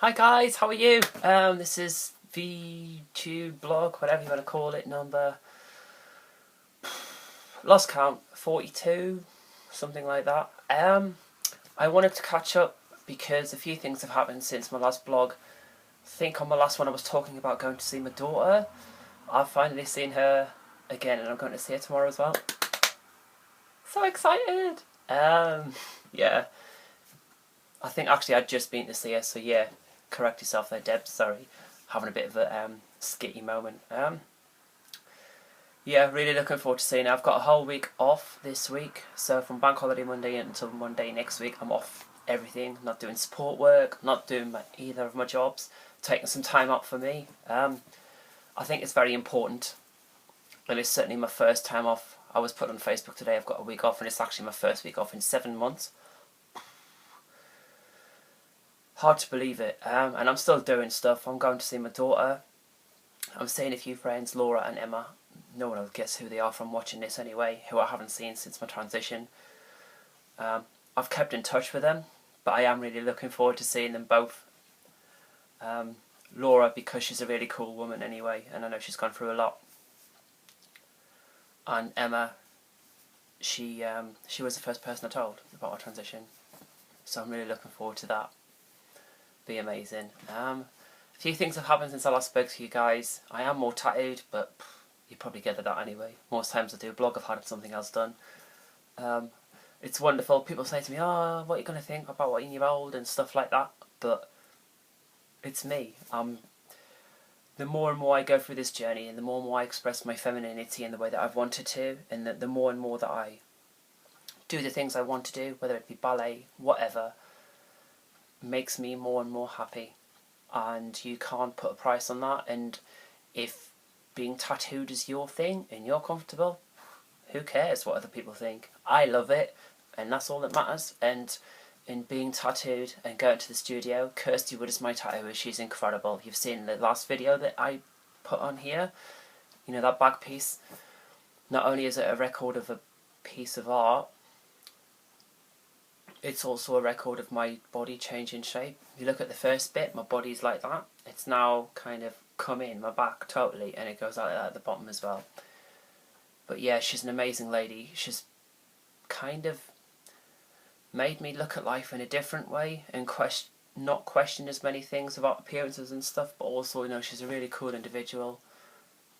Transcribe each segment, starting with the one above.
Hi guys, how are you? This is VBlog, whatever you want to call it, number lost count 42, something like that. I wanted to catch up because a few things have happened since my last blog. I think on my last one I was talking about going to see my daughter. I've finally seen her again and I'm going to see her tomorrow as well. So excited! Yeah. I think actually I'd just been to see her, so yeah. Correct yourself there, Deb, sorry. Having a bit of a skitty moment. Yeah, really looking forward to seeing her. I've got a whole week off this week, so from Bank Holiday Monday until Monday next week I'm off everything. Not doing support work, not doing either of my jobs, taking some time out for me. I think it's very important, and it's certainly my first time off. I was put on Facebook today, I've got a week off, and it's actually my first week off in 7 months. Hard to believe it, and I'm still doing stuff. I'm going to see my daughter. I'm seeing a few friends, Laura and Emma. No one will guess who they are from watching this anyway, who I haven't seen since my transition. I've kept in touch with them, but I am really looking forward to seeing them both. Laura, because she's a really cool woman anyway, and I know she's gone through a lot. And Emma, she was the first person I told about my transition, so I'm really looking forward to that. Be amazing. A few things have happened since I last spoke to you guys. I am more tattooed, but you probably gathered that anyway. Most times I do a blog, I've had something else done. It's wonderful. People say to me, "Oh, what are you going to think about when you're old?" and stuff like that. But it's me. The more and more I go through this journey, and the more and more I express my femininity in the way that I've wanted to, and the more and more that I do the things I want to do, whether it be ballet, whatever, makes me more and more happy, and you can't put a price on that. And if being tattooed is your thing and you're comfortable, who cares what other people think? I love it, and that's all that matters. And in being tattooed and going to the studio, Kirsty Wood is my tattooer. She's incredible. You've seen the last video that I put on here, you know, that back piece. Not only is it a record of a piece of art, it's also a record of my body changing shape. If you look at the first bit, my body's like that. It's now kind of come in, my back totally, and it goes out at the bottom as well. But yeah, she's an amazing lady. She's kind of made me look at life in a different way and not question as many things about appearances and stuff, but also, you know, she's a really cool individual.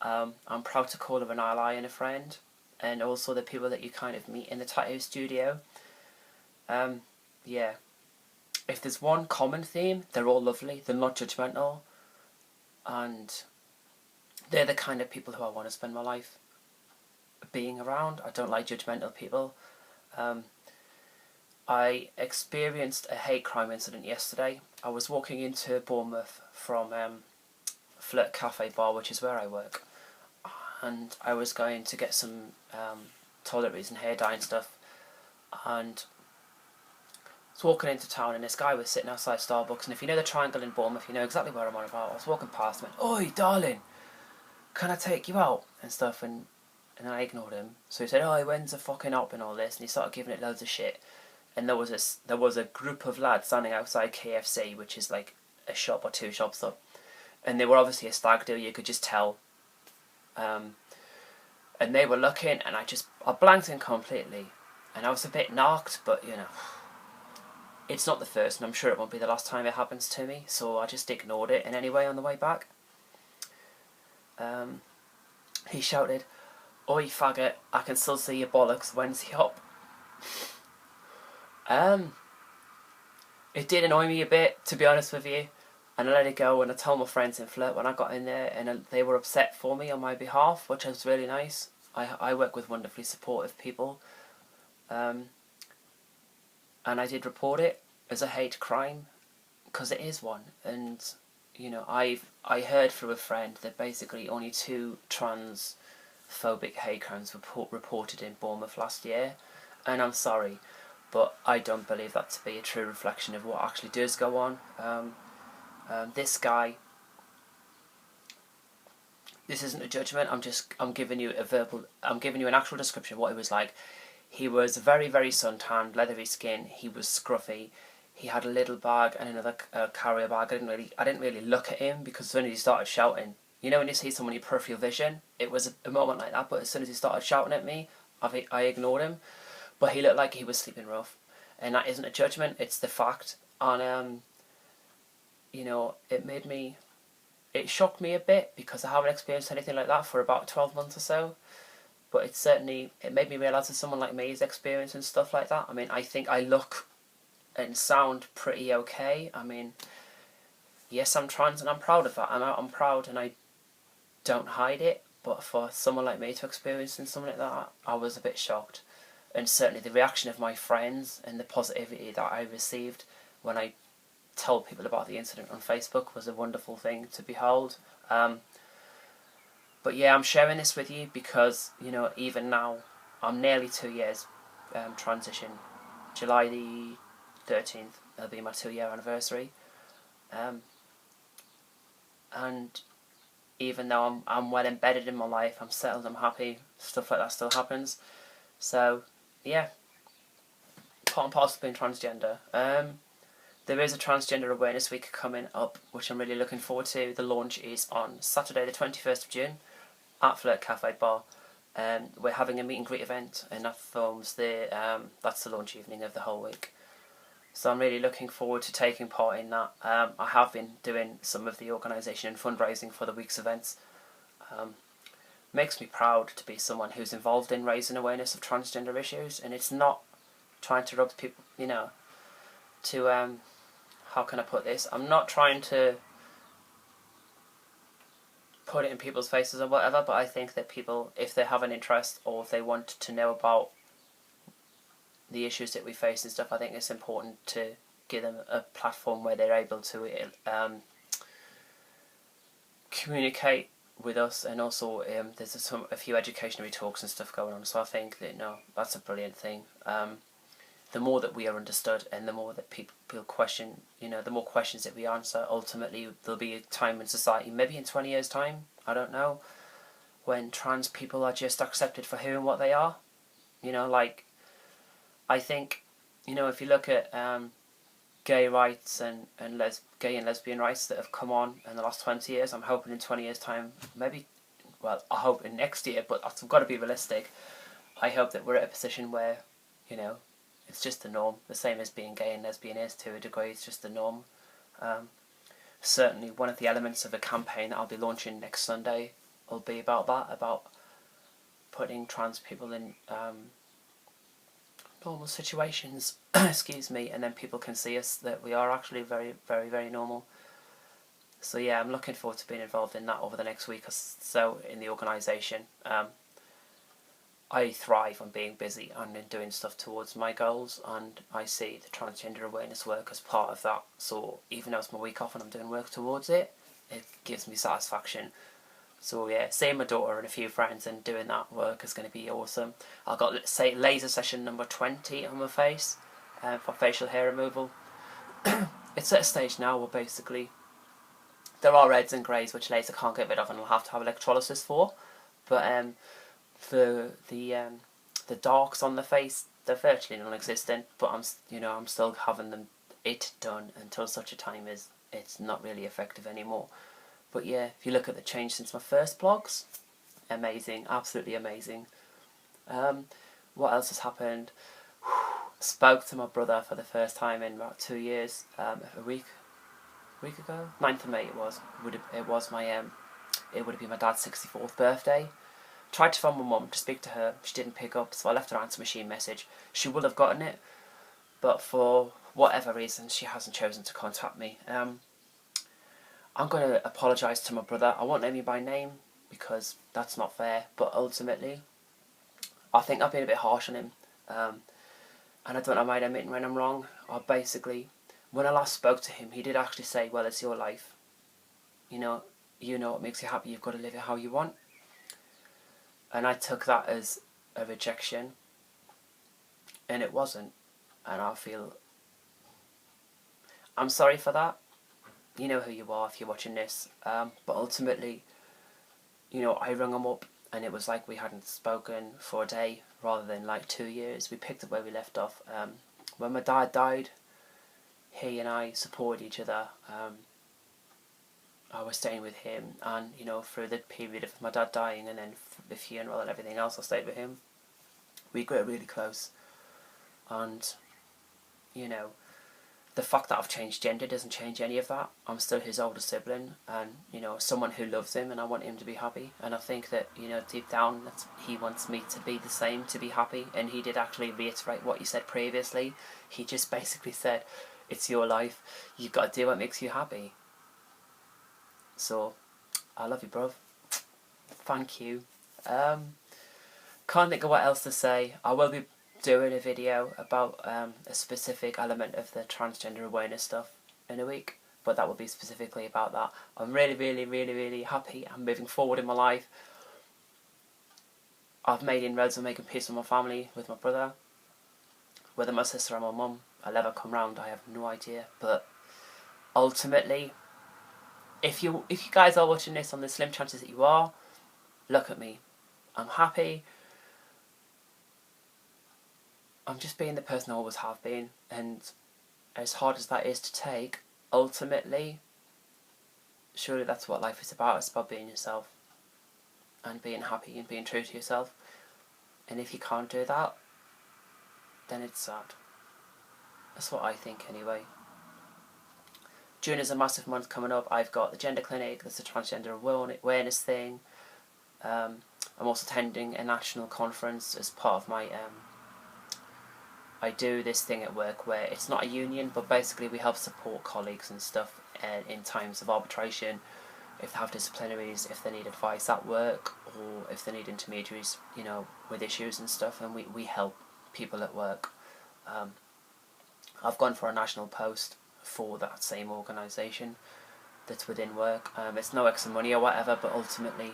I'm proud to call her an ally and a friend, and also the people that you kind of meet in the tattoo studio. Yeah, if there's one common theme, they're all lovely, they're not judgmental, and they're the kind of people who I want to spend my life being around. I don't like judgmental people. I experienced a hate crime incident yesterday. I was walking into Bournemouth from Flirt Cafe Bar, which is where I work, and I was going to get some toiletries and hair dye and stuff, and I was walking into town and this guy was sitting outside Starbucks, and if you know the Triangle in Bournemouth, you know exactly where I'm on about. I was walking past and went, "Oi, darling, can I take you out?" and stuff, and then I ignored him. So he said, "Oh, when's the fucking up and all this?" and he started giving it loads of shit. And there was a group of lads standing outside KFC, which is like a shop or two shops up, and they were obviously a stag do, you could just tell. And they were looking, and I blanked in completely, and I was a bit knocked, but you know, it's not the first, and I'm sure it won't be the last time it happens to me, so I just ignored it. And anyway, on the way back, he shouted, "Oi, faggot, I can still see your bollocks, when's he up?" It did annoy me a bit, to be honest with you, and I let it go, and I told my friends in Flirt when I got in there, and they were upset for me on my behalf, which was really nice. I work with wonderfully supportive people, and I did report it as a hate crime, because it is one. And you know, I heard through a friend that basically only 2 transphobic hate crimes were reported in Bournemouth last year, and I'm sorry, but I don't believe that to be a true reflection of what actually does go on. This guy, this isn't a judgment, I'm giving you an actual description of what he was like. He was very, very suntanned, leathery skin, he was scruffy, he had a little bag and another carrier bag. I didn't really look at him because as soon as he started shouting, you know when you see someone in peripheral vision, it was a moment like that. But as soon as he started shouting at me, I ignored him. But he looked like he was sleeping rough, and that isn't a judgment; it's the fact. And you know, it shocked me a bit because I haven't experienced anything like that for about 12 months or so. But it made me realise that someone like me is experiencing stuff like that. I mean, I think I look and sound pretty okay. I mean, yes, I'm trans and I'm proud of that. I'm proud and I don't hide it. But for someone like me to experience something like that, I was a bit shocked. And certainly the reaction of my friends and the positivity that I received when I told people about the incident on Facebook was a wonderful thing to behold. But yeah, I'm sharing this with you because, you know, even now, I'm nearly 2 years transition. July the 13th, it'll be my 2-year anniversary. And even though I'm well embedded in my life, I'm settled, I'm happy, stuff like that still happens. So, yeah, part and parcel of being transgender. There is a Transgender Awareness Week coming up, which I'm really looking forward to. The launch is on Saturday the 21st of June at Flirt Cafe Bar. We're having a meet and greet event, and that forms that's the launch evening of the whole week. So I'm really looking forward to taking part in that. I have been doing some of the organisation and fundraising for the week's events. Makes me proud to be someone who's involved in raising awareness of transgender issues, and it's not trying to rub people, you know, to how can I put this? I'm not trying to put it in people's faces or whatever, but I think that people, if they have an interest or if they want to know about the issues that we face and stuff, I think it's important to give them a platform where they're able to communicate with us, and also there's a few educational talks and stuff going on, so I think that, no, that's a brilliant thing. The more that we are understood and the more that people question, you know, the more questions that we answer, ultimately there'll be a time in society, maybe in 20 years time, I don't know, when trans people are just accepted for who and what they are. You know, like, I think, you know, if you look at gay rights and gay and lesbian rights that have come on in the last 20 years, I'm hoping in 20 years time, maybe, well, I hope in next year, but I've got to be realistic. I hope that we're at a position where, you know, it's just the norm, the same as being gay and lesbian is to a degree, it's just the norm. Certainly one of the elements of a campaign that I'll be launching next Sunday will be about that, about putting trans people in normal situations, excuse me, and then people can see us, that we are actually very, very, very normal. So yeah, I'm looking forward to being involved in that over the next week or so in the organisation. I thrive on being busy and in doing stuff towards my goals, and I see the transgender awareness work as part of that. So even though it's my week off and I'm doing work towards it, it gives me satisfaction. So yeah, seeing my daughter and a few friends and doing that work is going to be awesome. I've got, say, laser session number 20 on my face for facial hair removal. It's at a stage now where basically there are reds and greys which laser can't get rid of and I'll have to have electrolysis for. But the darks on the face, they're virtually non-existent, but I'm still having it done until such a time as it's not really effective anymore. But yeah, if you look at the change since my first vlogs, amazing, absolutely amazing. What else has happened? Spoke to my brother for the first time in about 2 years, a week ago, 9th of May it was. It would have been my dad's 64th birthday. Tried to phone my mum to speak to her, she didn't pick up, so I left her answer machine message. She will have gotten it, but for whatever reason she hasn't chosen to contact me. I'm going to apologise to my brother. I won't name you by name because that's not fair, but ultimately I think I've been a bit harsh on him, and I don't mind admitting when I'm wrong. When I last spoke to him, he did actually say, well, it's your life, you know what makes you happy, you've got to live it how you want. And I took that as a rejection, and it wasn't, and I'm sorry for that. You know who you are if you're watching this, but ultimately, you know, I rung him up and it was like we hadn't spoken for a day rather than like 2 years. We picked up where we left off. When my dad died, he and I supported each other. I was staying with him, and you know, through the period of my dad dying and then the funeral and everything else, I stayed with him. We grew really close, and you know, the fact that I've changed gender doesn't change any of that. I'm still his older sibling, and you know, someone who loves him, and I want him to be happy. And I think that, you know, deep down, he wants me to be the same, to be happy. And he did actually reiterate what he said previously. He just basically said, "It's your life. You've got to do what makes you happy." So, I love you, bruv. Thank you. Can't think of what else to say. I will be doing a video about a specific element of the transgender awareness stuff in a week, but that will be specifically about that. I'm really, really, really, really happy. I'm moving forward in my life. I've made inroads on making peace with my family, with my brother, whether my sister or my mum. I'll ever come round, I have no idea. But ultimately, if you guys are watching this, on the slim chances that you are, look at me. I'm happy. I'm just being the person I always have been, and as hard as that is to take, ultimately, surely that's what life is about. It's about being yourself, and being happy, and being true to yourself. And if you can't do that, then it's sad. That's what I think anyway. June is a massive month coming up. I've got the gender clinic, there's a transgender awareness thing. I'm also attending a national conference as part of my I do this thing at work where it's not a union, but basically we help support colleagues and stuff in times of arbitration, if they have disciplinaries, if they need advice at work, or if they need intermediaries, you know, with issues and stuff, and we help people at work. I've gone for a national post for that same organisation that's within work. It's no extra money or whatever, but ultimately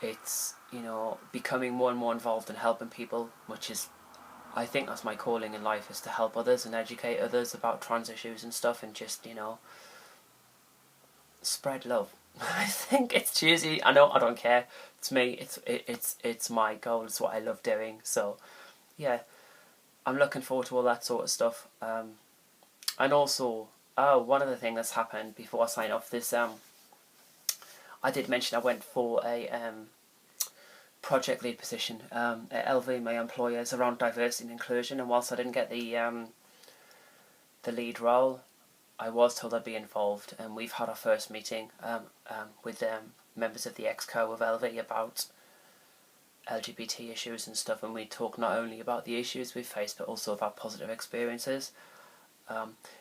it's, you know, becoming more and more involved in helping people, which is, I think that's my calling in life, is to help others and educate others about trans issues and stuff, and just, you know, spread love. I think it's cheesy. I know, I don't care. It's me. It's my goal. It's what I love doing. So, yeah, I'm looking forward to all that sort of stuff. And also, one other thing that's happened before I sign off this, I did mention I went for a project lead position at LV, my employers, around diversity and inclusion, and whilst I didn't get the lead role, I was told I'd be involved, and we've had our first meeting with members of the Exco of LV about LGBT issues and stuff, and we talk not only about the issues we've faced but also about positive experiences.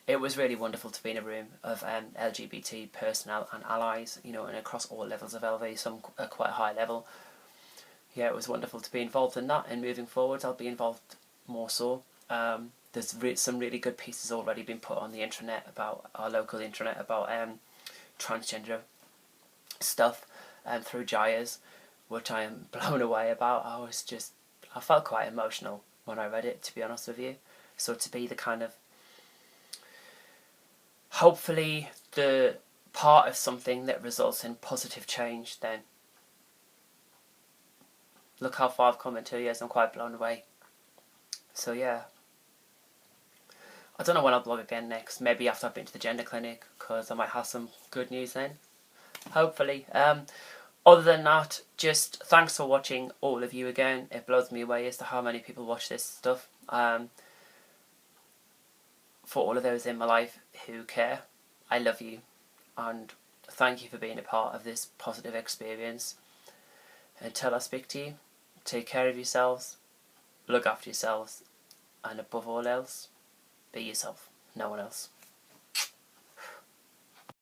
It was really wonderful to be in a room of LGBT personnel and allies, you know, and across all levels of LV, some at quite a high level. Yeah, it was wonderful to be involved in that, and moving forward I'll be involved more so. There's some really good pieces already been put on the intranet, about our local intranet, about transgender stuff through Jaya's, which I am blown away about. I felt quite emotional when I read it, to be honest with you. So to be the kind of, hopefully the part of something that results in positive change, then look how far I've come in 2 years. I'm quite blown away. So yeah, I don't know when I'll blog again next. Maybe after I've been to the gender clinic, because I might have some good news then. Hopefully. Other than that, just thanks for watching, all of you again. It blows me away as to how many people watch this stuff. For all of those in my life who care, I love you, and thank you for being a part of this positive experience. Until I speak to you, take care of yourselves, look after yourselves, and above all else, be yourself, no one else.